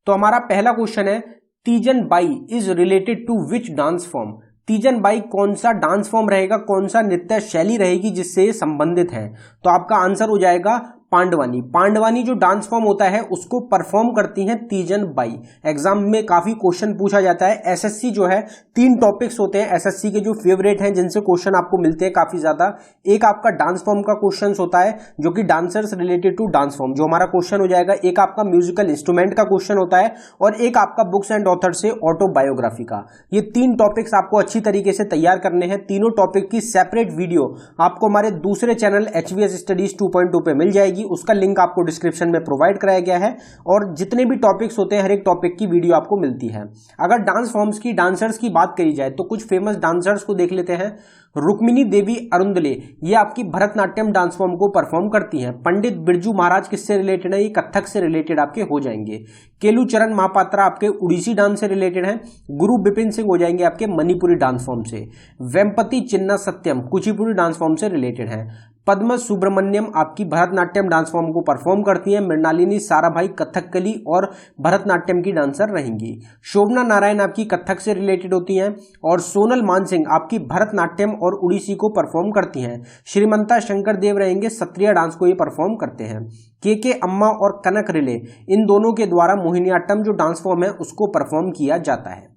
तो हमारा पहला क्वेश्चन है, Teejan Bai is related to which dance form. Teejan Bai कौन सा डांस फॉर्म रहेगा, कौन सा नृत्य शैली रहेगी जिससे ये संबंधित है। तो आपका आंसर हो जाएगा पांडवानी। पांडवानी जो डांस फॉर्म होता है उसको परफॉर्म करती हैं तीजन बाई। एग्जाम में काफी क्वेश्चन पूछा जाता है। एसएससी जो है 3 टॉपिक्स होते हैं एसएससी के जो फेवरेट हैं, जिनसे क्वेश्चन आपको मिलते हैं काफी ज्यादा। एक आपका डांस फॉर्म का क्वेश्चन होता है जो कि dancers related to dance form, जो हमारा क्वेश्चन हो जाएगा। एक आपका म्यूजिकल इंस्ट्रूमेंट का क्वेश्चन होता है और एक आपका बुक्स एंड ऑथर से ऑटोबायोग्राफी का। ये 3 टॉपिक्स आपको अच्छी तरीके से तैयार करने हैं। तीनों टॉपिक की सेपरेट वीडियो आपको हमारे दूसरे चैनल HVS स्टडीज 2.2 पे मिल जाएगी। उसका लिंक आपको डिस्क्रिप्शन में प्रोवाइड कराया गया है और जितने भी टॉपिक्स होते हैं हर एक टॉपिक की वीडियो आपको मिलती है। अगर डांस फॉर्म्स की, डांसर्स की बात करी जाए तो कुछ फेमस डांसर्स को देख लेते हैं। रुक्मिणी देवी अरुंदले, ये आपकी भरतनाट्यम डांस फॉर्म को परफॉर्म करती हैं। पंडित बिरजू महाराज किससे रिलेटेड है, ये कथक से रिलेटेड आपके हो जाएंगे। केलुचरण महापात्रा आपके उड़ीसी डांस से रिलेटेड हैं। गुरु बिपिन सिंह हो जाएंगे आपके मणिपुरी डांस फॉर्म से। वेम्पति चिन्ना सत्यम कुचिपुड़ी डांस फॉर्म से रिलेटेड हैं। पद्म सुब्रमण्यम आपकी भरतनाट्यम डांस फॉर्म को परफॉर्म करती हैं। मृणालिनी साराभाई कथकली और भरतनाट्यम की डांसर रहेंगी। शोभना नारायण आपकी कथक से रिलेटेड होती हैं और सोनल मानसिंह आपकी भरतनाट्यम और उड़ीसी को परफॉर्म करती हैं। श्रीमंता शंकर देव रहेंगे, सत्रिया डांस को ये परफॉर्म करते हैं। के अम्मा और कनक रिले, इन दोनों के द्वारा मोहिनीअट्टम जो डांस फॉर्म है उसको परफॉर्म किया जाता है।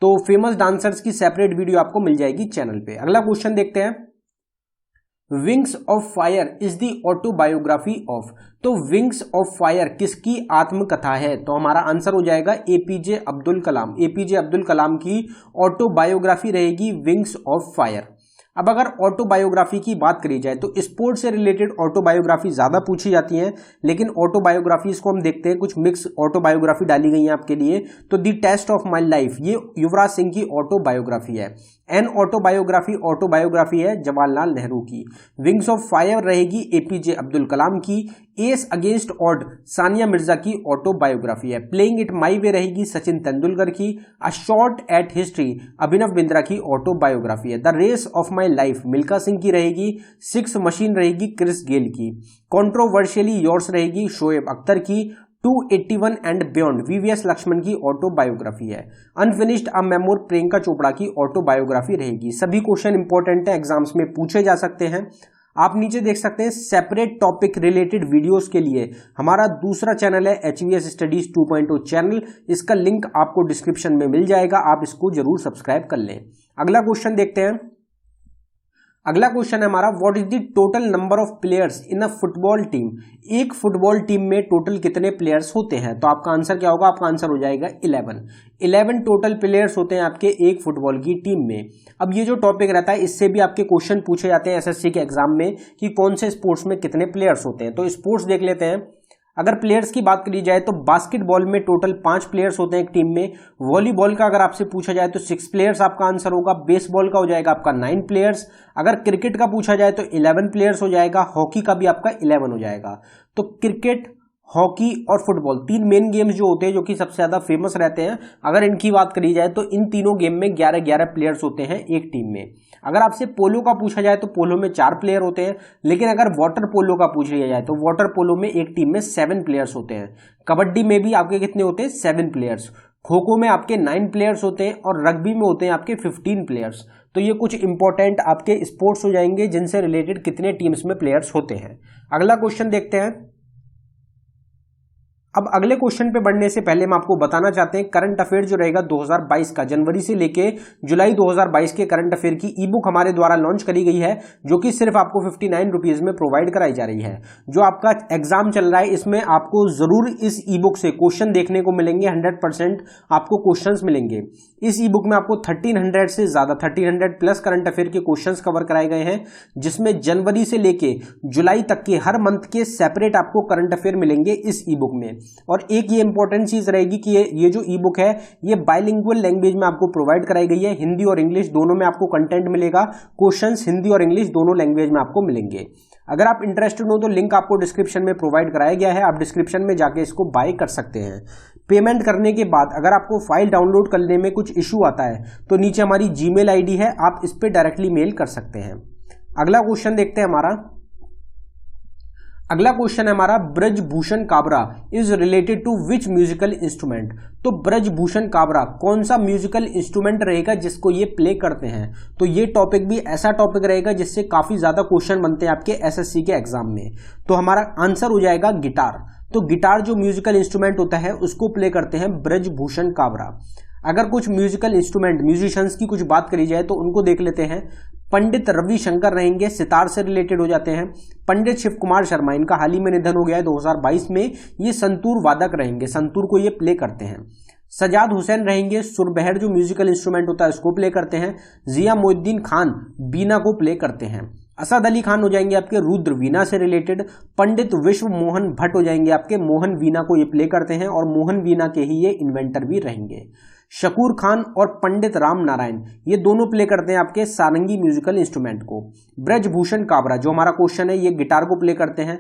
तो फेमस डांसर्स की सेपरेट वीडियो आपको मिल जाएगी चैनल पे। अगला क्वेश्चन देखते हैं, wings of fire is the autobiography of. तो विंग्स ऑफ फायर किसकी आत्मकथा है। तो हमारा आंसर हो जाएगा एपीजे अब्दुल कलाम। एपीजे अब्दुल कलाम की ऑटोबायोग्राफी रहेगी विंग्स ऑफ फायर। अब अगर ऑटोबायोग्राफी की बात करी जाए तो स्पोर्ट्स से रिलेटेड ऑटोबायोग्राफी ज्यादा पूछी जाती है, लेकिन ऑटोबायोग्राफीज को हम देखते हैं, कुछ मिक्स ऑटोबायोग्राफी डाली गई है आपके लिए। तो the test of my life ये युवराज सिंह की ऑटोबायोग्राफी है। एन ऑटोबायोग्राफी है जवाहरलाल नेहरू की। विंग्स ऑफ फायर रहेगी एपीजे अब्दुल कलाम की। S against odd Sania Mirza की ऑटोबायोग्राफी है। प्लेइंग इट माई वे रहेगी सचिन तेंदुलकर की। A shot at history Abhinav Bindra की ऑटोबायोग्राफी है। The race of my life Milkha Singh की रहेगी। 6 मशीन रहेगी क्रिस गेल की। कॉन्ट्रोवर्शियली योर्स रहेगी शोएब अख्तर की। 281 एंड बियॉन्ड वीवीएस लक्ष्मण की ऑटोबायोग्राफी है। अनफिनिश्ड अ मेमोर प्रियंका चोपड़ा की ऑटोबायोग्राफी रहेगी। सभी क्वेश्चन इंपॉर्टेंट है, एग्जाम्स में पूछे जा सकते हैं। आप नीचे देख सकते हैं सेपरेट टॉपिक रिलेटेड वीडियोस के लिए हमारा दूसरा चैनल है HVS स्टडीज 2.0 चैनल। इसका लिंक आपको डिस्क्रिप्शन में मिल जाएगा, आप इसको जरूर सब्सक्राइब कर लें। अगला क्वेश्चन देखते हैं। अगला क्वेश्चन है हमारा, what is the total number of players in a football team. एक फुटबॉल टीम में टोटल कितने प्लेयर्स होते हैं। तो आपका आंसर क्या होगा, आपका आंसर हो जाएगा 11 टोटल प्लेयर्स होते हैं आपके एक फुटबॉल की टीम में। अब ये जो टॉपिक रहता है इससे भी आपके क्वेश्चन पूछे जाते हैं एसएससी के एग्जाम में कि कौन से स्पोर्ट्स में कितने प्लेयर्स होते हैं। तो स्पोर्ट्स देख लेते हैं। अगर प्लेयर्स की बात करी जाए तो बास्केटबॉल में टोटल 5 प्लेयर्स होते हैं एक टीम में। वॉलीबॉल का अगर आपसे पूछा जाए तो 6 प्लेयर्स आपका आंसर होगा। बेसबॉल का हो जाएगा आपका 9 प्लेयर्स। अगर क्रिकेट का पूछा जाए तो 11 प्लेयर्स हो जाएगा। हॉकी का भी आपका 11 हो जाएगा। तो क्रिकेट, हॉकी और फुटबॉल 3 मेन गेम्स जो होते हैं जो कि सबसे ज्यादा फेमस रहते हैं, अगर इनकी बात करी जाए तो इन तीनों गेम में 11-11 प्लेयर्स होते हैं एक टीम में। अगर आपसे पोलो का पूछा जाए तो पोलो में 4 प्लेयर होते हैं, लेकिन अगर वाटर पोलो का पूछ लिया जाए तो वाटर पोलो में एक टीम में 7 प्लेयर्स होते हैं। कबड्डी में भी आपके कितने होते हैं, 7 प्लेयर्स। खो खो में आपके 9 प्लेयर्स होते हैं और रग्बी में होते हैं आपके 15 प्लेयर्स। तो ये कुछ इंपॉर्टेंट आपके स्पोर्ट्स हो जाएंगे जिनसे रिलेटेड कितने टीम्स में प्लेयर्स होते हैं। अगला क्वेश्चन देखते हैं। अब अगले क्वेश्चन पे बढ़ने से पहले हम आपको बताना चाहते हैं करंट अफेयर जो रहेगा 2022 का, जनवरी से लेके जुलाई 2022 के करंट अफेयर की ई बुक हमारे द्वारा लॉन्च करी गई है, जो कि सिर्फ आपको 59 रुपीज में प्रोवाइड कराई जा रही है। जो आपका एग्जाम चल रहा है इसमें आपको जरूर इस ई बुक से क्वेश्चन देखने को मिलेंगे, 100% आपको क्वेश्चंस मिलेंगे। इस ई बुक में आपको 1300 से ज्यादा 1300 प्लस करंट अफेयर के क्वेश्चंस कवर कराए गए हैं, जिसमें जनवरी से लेके जुलाई तक के हर मंथ के सेपरेट आपको करंट अफेयर मिलेंगे इस ई बुक में। और एक ये इंपॉर्टेंट चीज रहेगी कि ये जो ई बुक है ये बाइलिंगुअल लैंग्वेज में आपको प्रोवाइड कराई गई है। हिंदी और इंग्लिश दोनों में आपको कंटेंट मिलेगा। क्वेश्चंस हिंदी और इंग्लिश दोनों लैंग्वेज में आपको मिलेंगे। अगर आप इंटरेस्टेड हो तो लिंक आपको डिस्क्रिप्शन में प्रोवाइड कराया गया है, आप डिस्क्रिप्शन में जाके इसको बाय कर सकते हैं। पेमेंट करने के बाद अगर आपको फाइल डाउनलोड करने में कुछ इशू आता है तो नीचे हमारी जीमेल आईडी है, आप इस पर डायरेक्टली मेल कर सकते हैं। अगला क्वेश्चन देखते हैं हमारा। अगला क्वेश्चन है हमारा, Brajbhushan Kabra is related to which musical instrument. तो ब्रजभूषण काबरा कौन सा म्यूजिकल इंस्ट्रूमेंट रहेगा जिसको ये प्ले करते हैं। तो ये टॉपिक भी ऐसा टॉपिक रहेगा जिससे काफी ज्यादा क्वेश्चन बनते हैं आपके एसएससी के एग्जाम में। तो हमारा आंसर हो जाएगा गिटार। तो गिटार जो म्यूजिकल इंस्ट्रूमेंट होता है उसको प्ले करते हैं ब्रजभूषण काबरा। अगर कुछ म्यूजिकल इंस्ट्रूमेंट म्यूजिशियंस की कुछ बात करी जाए तो उनको देख लेते हैं। पंडित रविशंकर रहेंगे, सितार से रिलेटेड हो जाते हैं। पंडित शिव कुमार शर्मा, इनका हाल ही में निधन हो गया है 2022 में, ये संतूर वादक रहेंगे, संतूर को ये प्ले करते हैं। सजाद हुसैन रहेंगे, सुरबहर जो म्यूजिकल इंस्ट्रूमेंट होता है उसको प्ले करते हैं। जिया मोइनुद्दीन खान बीना को प्ले करते हैं। असद अली खान हो जाएंगे आपके रुद्र वीणा से रिलेटेड। पंडित विश्व मोहन भट्ट हो जाएंगे आपके मोहन वीणा को ये प्ले करते हैं और मोहन वीणा के ही ये इन्वेंटर भी रहेंगे। शकूर खान और पंडित राम नारायण ये दोनों प्ले करते हैं आपके सारंगी म्यूजिकल इंस्ट्रूमेंट को। ब्रजभूषण काबरा जो हमारा क्वेश्चन है ये गिटार को प्ले करते हैं।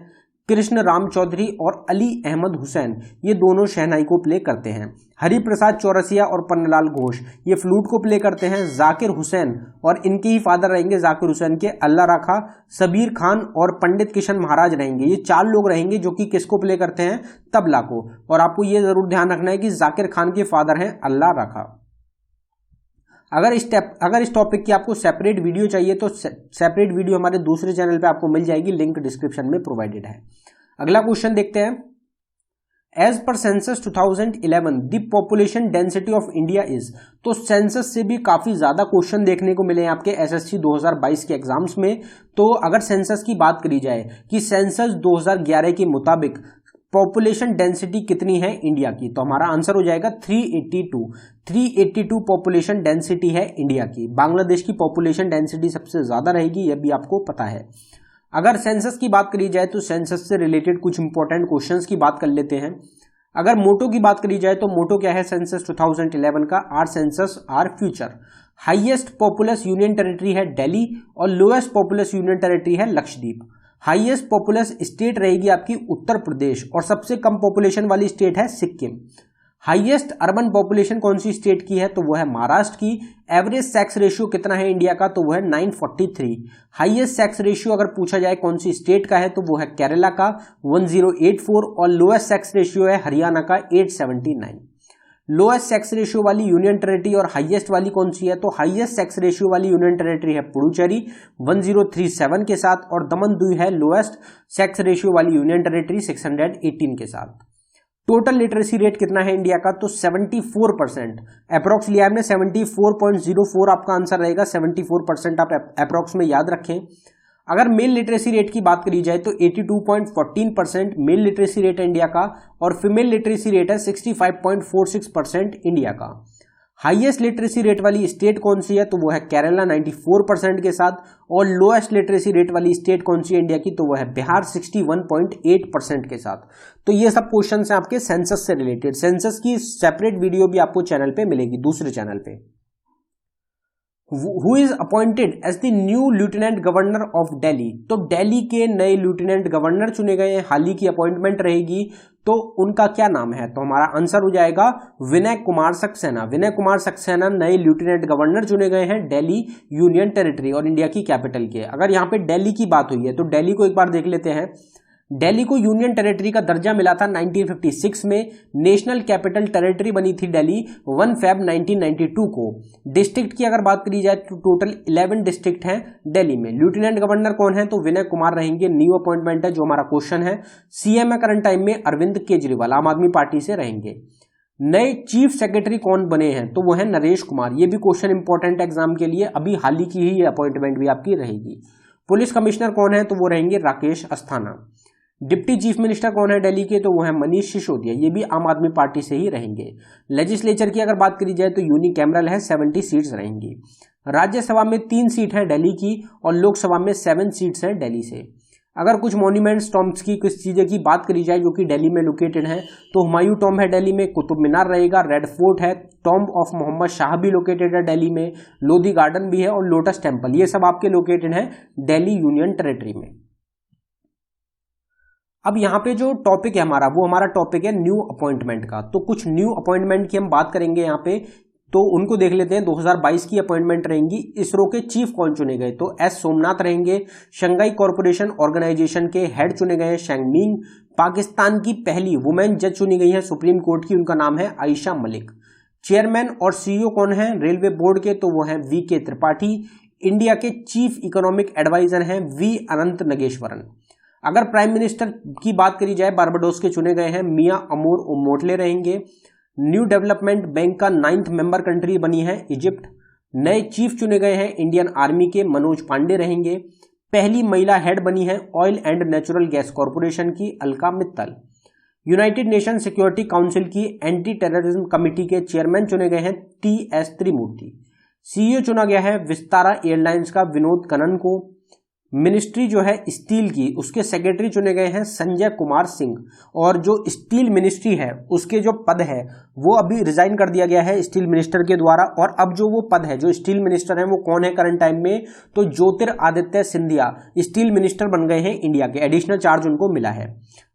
कृष्ण राम चौधरी और अली अहमद हुसैन ये दोनों शहनाई को प्ले करते हैं। हरिप्रसाद चौरसिया और पन्नालाल घोष ये फ्लूट को प्ले करते हैं। जाकिर हुसैन और इनके ही फादर रहेंगे जाकिर हुसैन के अल्लाह राखा, सबीर खान और पंडित किशन महाराज रहेंगे। ये 4 लोग रहेंगे जो कि किसको प्ले करते हैं, तबला को। और आपको ये जरूर ध्यान रखना है कि जाकिर खान के फादर हैं अल्लाह राखा। अगर इस टॉपिक की आपको सेपरेट वीडियो चाहिए तो सेपरेट वीडियो हमारे दूसरे चैनल पे आपको मिल जाएगी, लिंक डिस्क्रिप्शन में प्रोवाइडेड है। अगला क्वेश्चन देखते हैं। As per census 2011 the population density of India is. तो सेंसस से भी काफी ज्यादा क्वेश्चन देखने को मिले हैं आपके एसएससी 2022 के एग्जाम्स में। तो अगर सेंसस की बात करी जाए कि सेंसस 2011 के मुताबिक पॉपुलेशन डेंसिटी कितनी है इंडिया की, तो हमारा आंसर हो जाएगा 382 पॉपुलेशन डेंसिटी है इंडिया की। बांग्लादेश की पॉपुलेशन डेंसिटी सबसे ज्यादा रहेगी, यह भी आपको पता है। अगर सेंसस की बात करी जाए तो सेंसस से रिलेटेड कुछ इंपॉर्टेंट क्वेश्चंस की बात कर लेते हैं। अगर मोटो की बात करी जाए तो मोटो क्या है सेंसस 2011 का, are census are future. Highest populous union territory है दिल्ली और लोएस्ट पॉपुलस यूनियन टेरिटरी है लक्षद्वीप। हाईएस्ट पॉपुलस स्टेट रहेगी आपकी उत्तर प्रदेश और सबसे कम पॉपुलेशन वाली स्टेट है सिक्किम। हाईएस्ट अर्बन पॉपुलेशन कौन सी स्टेट की है, तो वो है महाराष्ट्र की। एवरेज सेक्स रेशियो कितना है इंडिया का, तो वो है 943। हाईएस्ट सेक्स रेशियो अगर पूछा जाए कौन सी स्टेट का है तो वो है केरला का 1084 और लोएस्ट सेक्स रेशियो है हरियाणा का 879। लोएस्ट सेक्स रेशियो वाली यूनियन टेरिटरी और हाईएस्ट वाली कौन सी है, तो हाईएस्ट सेक्स रेशियो वाली यूनियन टेरिटरी है पुडुचेरी 1037 के साथ और दमन दीव है लोएस्ट सेक्स रेशियो वाली यूनियन टेरिटरी 618 के साथ। टोटल लिटरेसी रेट कितना है इंडिया का, तो 74%। अप्रॉक्स लिया हमने 74.04 आपका आंसर रहेगा। 74% आप अप्रॉक्स में याद रखें। अगर मेल लिटरेसी रेट की बात करी जाए तो 82.14% मेल लिटरेसी रेट है इंडिया का और फीमेल लिटरेसी रेट है 65.46% इंडिया का। हाईएस्ट लिटरेसी रेट वाली स्टेट कौन सी है, तो वो है केरला 94% के साथ और लोएस्ट लिटरेसी रेट वाली स्टेट कौन सी है इंडिया की, तो वो है बिहार 61.8% के साथ। तो ये सब क्वेश्चन हैं आपके सेंसस से रिलेटेड। सेंसस की सेपरेट वीडियो भी आपको चैनल पे मिलेगी, दूसरे चैनल पे। Who is appointed as the new lieutenant governor of Delhi? तो दिल्ली के नए लिeutenant गवर्नर चुने गए हैं, हाल ही की अपॉइंटमेंट रहेगी। तो उनका क्या नाम है, तो हमारा आंसर हो जाएगा विनय कुमार सक्सेना। विनय कुमार सक्सेना नए लिeutenant गवर्नर चुने गए हैं दिल्ली यूनियन टेरिटरी और इंडिया की कैपिटल के। अगर यहाँ पे दिल्ली की बात हुई है तो दिल्ली को एक बार देख लेते हैं। दिल्ली को यूनियन टेरिटरी का दर्जा मिला था 1956 में। नेशनल कैपिटल टेरिटरी बनी थी दिल्ली 1 Feb 1992 को। डिस्ट्रिक्ट की अगर बात करी जाए तो टोटल 11 डिस्ट्रिक्ट हैं दिल्ली में। लेफ्टिनेंट गवर्नर कौन है, तो विनय कुमार रहेंगे। न्यू अपॉइंटमेंट है जो हमारा क्वेश्चन है। सीएम है करंट टाइम में अरविंद केजरीवाल, आम आदमी पार्टी से रहेंगे। नए चीफ सेक्रेटरी कौन बने हैं, तो वो है नरेश कुमार। ये भी क्वेश्चन इंपॉर्टेंट एग्जाम के लिए, अभी हाल ही की ही अपॉइंटमेंट भी आपकी रहेगी। पुलिस कमिश्नर कौन है, तो वो रहेंगे Rakesh Asthana. Deputy chief minister कौन है दिल्ली के, तो वो है मनीष सिसोदिया, ये भी आम आदमी पार्टी से ही रहेंगे। लेजिस्लेचर की अगर बात करी जाए तो यूनिकैमरल है, 70 सीट्स रहेंगी। राज्यसभा में 3 सीट है दिल्ली की और लोकसभा में 7 सीट्स हैं दिल्ली से। अगर कुछ मॉन्यूमेंट्स टॉम्ब्स की कुछ चीजें की बात करी जाए जो कि दिल्ली में लोकेटेड है, तो हुमायूं टॉम्ब है दिल्ली में, कुतुब मीनार रहेगा, रेड फोर्ट है, टॉम्ब ऑफ मोहम्मद शाह भी लोकेटेड है दिल्ली में, लोधी गार्डन भी है और लोटस टेम्पल, ये सब आपके लोकेटेड है दिल्ली यूनियन टेरिटरी में। अब यहाँ पे जो टॉपिक है हमारा, वो हमारा टॉपिक है न्यू अपॉइंटमेंट का। तो कुछ न्यू अपॉइंटमेंट की हम बात करेंगे यहाँ पे तो उनको देख लेते हैं। 2022 की अपॉइंटमेंट रहेंगी। इसरो के चीफ कौन चुने गए, तो एस सोमनाथ रहेंगे। शंघाई कॉरपोरेशन ऑर्गेनाइजेशन के हेड चुने गए हैं शेंग मिंग। पाकिस्तान की पहली वुमेन जज चुनी गई है सुप्रीम कोर्ट की, उनका नाम है आयशा मलिक। चेयरमैन और सीईओ कौन है रेलवे बोर्ड के, तो वो हैं वी के त्रिपाठी। इंडिया के चीफ इकोनॉमिक एडवाइजर हैं वी अनंत नगेश्वरन। अगर प्राइम मिनिस्टर की बात करी जाए, बारबाडोस के चुने गए हैं मियां अमूर मोटले रहेंगे। न्यू डेवलपमेंट बैंक का 9th मेंबर कंट्री बनी है इजिप्ट। नए चीफ चुने गए हैं इंडियन आर्मी के मनोज पांडे रहेंगे। पहली महिला हेड बनी है Oil and Natural Gas Corporation की Alka Mittal. United Nation Security Council की एंटी टेररिज्म कमेटी के चेयरमैन चुने गए हैं टी.एस. त्रिमूर्ति। सीईओ चुना गया है विस्तारा एयरलाइंस का विनोद कनन को। मिनिस्ट्री जो है स्टील की, उसके सेक्रेटरी चुने गए हैं संजय कुमार सिंह। और जो स्टील मिनिस्ट्री है उसके जो पद है वो अभी रिजाइन कर दिया गया है स्टील मिनिस्टर के द्वारा। और अब जो वो पद है, जो स्टील मिनिस्टर है, वो कौन है करंट टाइम में, तो ज्योतिरादित्य सिंधिया स्टील मिनिस्टर बन गए हैं इंडिया के। एडिशनल चार्ज उनको मिला है।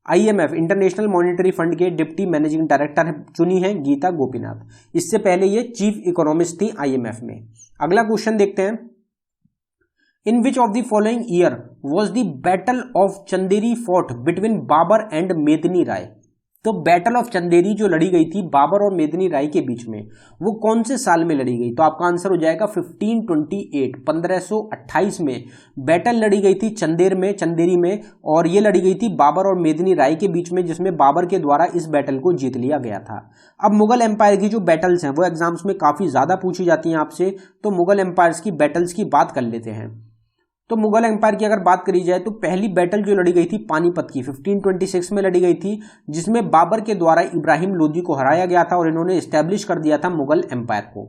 IMF इंटरनेशनल मॉनेटरी फंड के डिप्टी मैनेजिंग डायरेक्टर चुनी है गीता गोपीनाथ। इससे पहले ये चीफ इकोनॉमिस्ट थी IMF में। अगला क्वेश्चन देखते हैं। In which of the following year was the Battle of Chanderi fought between Babur and Medini Rai? तो बैटल ऑफ चंदेरी जो लड़ी गई थी बाबर और मेदिनी राय के बीच में, वो कौन से साल में लड़ी गई? तो आपका आंसर हो जाएगा 1528, 1528 में बैटल लड़ी गई थी चंदेरी में। और ये लड़ी गई थी बाबर और मेदिनी राय के बीच में, जिसमें बाबर के द्वारा इस बैटल को जीत लिया गया था। अब मुगल एम्पायर की जो बैटल्स हैं वो एग्जाम्स में काफी ज्यादा पूछी जाती हैं आपसे, तो मुगल एम्पायर्स की बैटल्स की बात कर लेते हैं। तो मुगल एम्पायर की अगर बात करी जाए तो पहली बैटल जो लड़ी गई थी पानीपत की 1526 में लड़ी गई थी, जिसमें बाबर के द्वारा इब्राहिम लोदी को हराया गया था और इन्होंने एस्टेब्लिश कर दिया था मुगल एम्पायर को।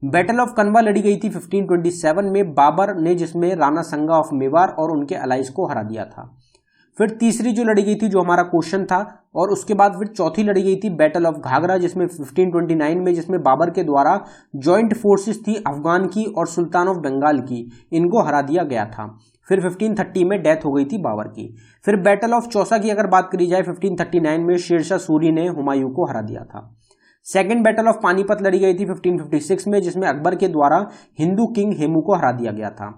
बैटल ऑफ कनवा लड़ी गई थी 1527 में बाबर ने, जिसमें राणा संगा ऑफ मेवाड़ और उनके अलाइज को हरा दिया था। फिर तीसरी जो लड़ी गई थी, जो हमारा क्वेश्चन था, और उसके बाद फिर चौथी लड़ी गई थी बैटल ऑफ घाघरा, जिसमें 1529 में, जिसमें बाबर के द्वारा जॉइंट फोर्सेस थी अफगान की और सुल्तान ऑफ बंगाल की, इनको हरा दिया गया था। फिर 1530 में डेथ हो गई थी बाबर की। फिर बैटल ऑफ चौसा की अगर बात करी जाए 1539 में शेरशाह सूरी ने हुमायूं को हरा दिया था। सेकेंड बैटल ऑफ पानीपत लड़ी गई थी 1556 में, जिसमें अकबर के द्वारा हिंदू किंग हेमू को हरा दिया गया था।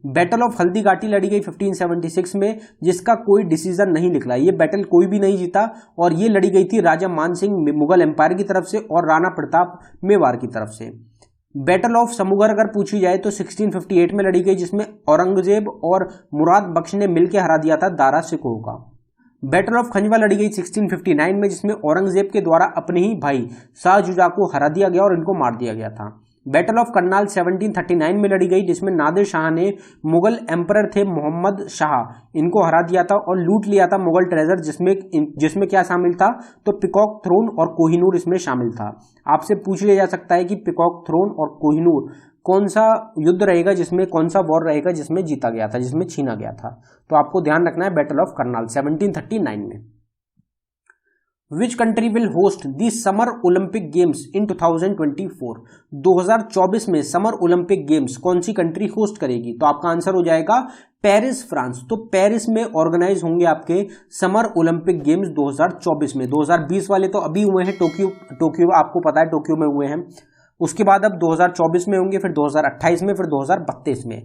बैटल ऑफ हल्दी घाटी लड़ी गई 1576 में, जिसका कोई डिसीजन नहीं निकला। ये बैटल कोई भी नहीं जीता और ये लड़ी गई थी राजा मान सिंह मुगल एम्पायर की तरफ से और राणा प्रताप मेवाड़ की तरफ से। बैटल ऑफ समूगर अगर पूछी जाए तो 1658 में लड़ी गई, जिसमें औरंगजेब और मुराद बख्श ने मिलकर हरा दिया था दारा शिकोह का। बैटल ऑफ खंजवा लड़ी गई 1659 में, जिसमें औरंगजेब के द्वारा अपने ही भाई शाहजुजा को हरा दिया गया और इनको मार दिया गया था। बैटल ऑफ करनाल 1739 में लड़ी गई, जिसमें नादिर शाह ने मुगल एम्परर थे मोहम्मद शाह, इनको हरा दिया था और लूट लिया था मुगल ट्रेजर, जिसमें क्या शामिल था, तो पिकॉक थ्रोन और कोहिनूर इसमें शामिल था। आपसे पूछ लिया जा सकता है कि पिकॉक थ्रोन और कोहिनूर कौन सा युद्ध रहेगा, जिसमें कौन सा वॉर रहेगा जिसमें जीता गया था, जिसमें छीना गया था। तो आपको ध्यान रखना है बैटल ऑफ करनाल 1739 में। Which country will host the Summer Olympic Games in 2024? 2024 में समर ओलंपिक गेम्स कौन सी कंट्री होस्ट करेगी? तो आपका आंसर हो जाएगा पेरिस, फ्रांस। तो पेरिस में ऑर्गेनाइज होंगे आपके समर ओलंपिक गेम्स 2024 में। 2020 वाले तो अभी हुए हैं, टोक्यो आपको पता है टोक्यो में हुए हैं। उसके बाद अब 2024 में होंगे, फिर 2028 में, फिर 2032 में।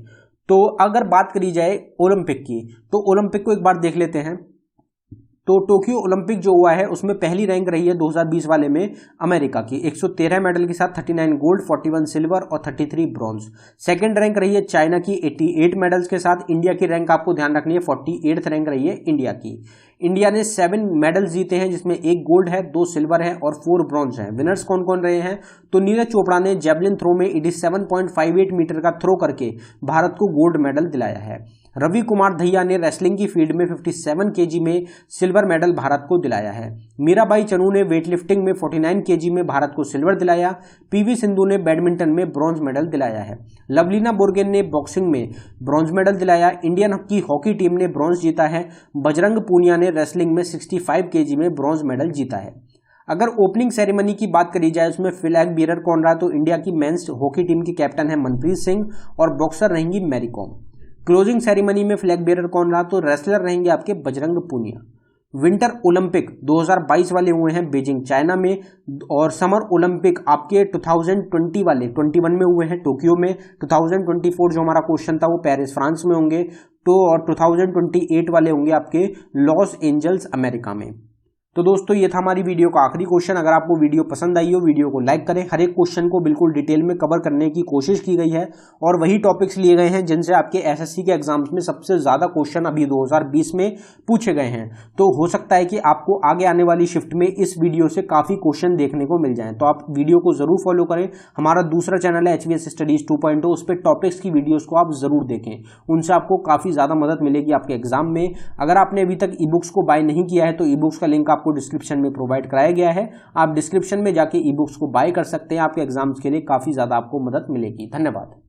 तो अगर बात करी जाए ओलंपिक की, तो ओलंपिक को एक बार देख लेते हैं। तो टोक्यो ओलंपिक जो हुआ है उसमें पहली रैंक रही है 2020 वाले में अमेरिका की 113 मेडल के साथ 39 गोल्ड, 41 सिल्वर और 33 ब्रॉन्ज। सेकंड रैंक रही है चाइना की 88 मेडल्स के साथ। इंडिया की रैंक आपको ध्यान रखनी है 48th रैंक रही है इंडिया की। इंडिया ने 7 मेडल्स जीते हैं, जिसमें 1 गोल्ड है, 2 सिल्वर है और 4 ब्रॉन्ज हैं। विनर्स कौन कौन रहे हैं? तो नीरज चोपड़ा ने जेवलिन थ्रो में 87.58 मीटर का थ्रो करके भारत को गोल्ड मेडल दिलाया है। रवि कुमार दहिया ने रेसलिंग की फील्ड में 57 केजी में सिल्वर मेडल भारत को दिलाया है। मीराबाई चनू ने वेटलिफ्टिंग में 49 केजी में भारत को सिल्वर दिलाया। पीवी सिंधु ने बैडमिंटन में ब्रॉन्ज मेडल दिलाया है। लवलीना बोर्गेन ने बॉक्सिंग में ब्रॉन्ज मेडल दिलाया। इंडियन की हॉकी टीम ने ब्रॉन्ज जीता है। बजरंग पूनिया ने रेसलिंग में 65 केजी में ब्रॉन्ज मेडल जीता है। अगर ओपनिंग सेरेमनी की बात करी जाए उसमें फ्लैग बीरर कौन रहा, तो इंडिया की मेंस हॉकी टीम की कैप्टन है मनप्रीत सिंह और बॉक्सर रहेंगी मैरी कॉम। क्लोजिंग सेरेमनी में फ्लैग बेरर कौन रहा, तो रेसलर रहेंगे आपके बजरंग पूनिया। विंटर ओलंपिक 2022 वाले हुए हैं बीजिंग चाइना में, और समर ओलंपिक आपके 2020 वाले 21 में हुए हैं टोक्यो में। 2024 जो हमारा क्वेश्चन था वो पेरिस फ्रांस में होंगे, तो और 2028 वाले होंगे आपके लॉस एंजल्स अमेरिका में। तो दोस्तों ये था हमारी वीडियो का आखिरी क्वेश्चन। अगर आपको वीडियो पसंद आई हो वीडियो को लाइक करें। हर एक क्वेश्चन को बिल्कुल डिटेल में कवर करने की कोशिश की गई है और वही टॉपिक्स लिए गए हैं जिनसे आपके एसएससी के एग्जाम्स में सबसे ज्यादा क्वेश्चन अभी 2020 में पूछे गए हैं। तो हो सकता है कि आपको आगे आने वाली शिफ्ट में इस वीडियो से काफी क्वेश्चन देखने को मिल जाए, तो आप वीडियो को जरूर फॉलो करें। हमारा दूसरा चैनल है HVS स्टडीज 2.0, उस पर टॉपिक्स की वीडियोस को आप जरूर देखें, उनसे आपको काफी ज्यादा मदद मिलेगी आपके एग्जाम में। अगर आपने अभी तक ई बुक्स को बाय नहीं किया है तो ई बुक्स का लिंक आपको डिस्क्रिप्शन में प्रोवाइड कराया गया है, आप डिस्क्रिप्शन में जाके ई बुक्स को बाय कर सकते हैं। आपके एग्जाम्स के लिए काफी ज्यादा आपको मदद मिलेगी। धन्यवाद।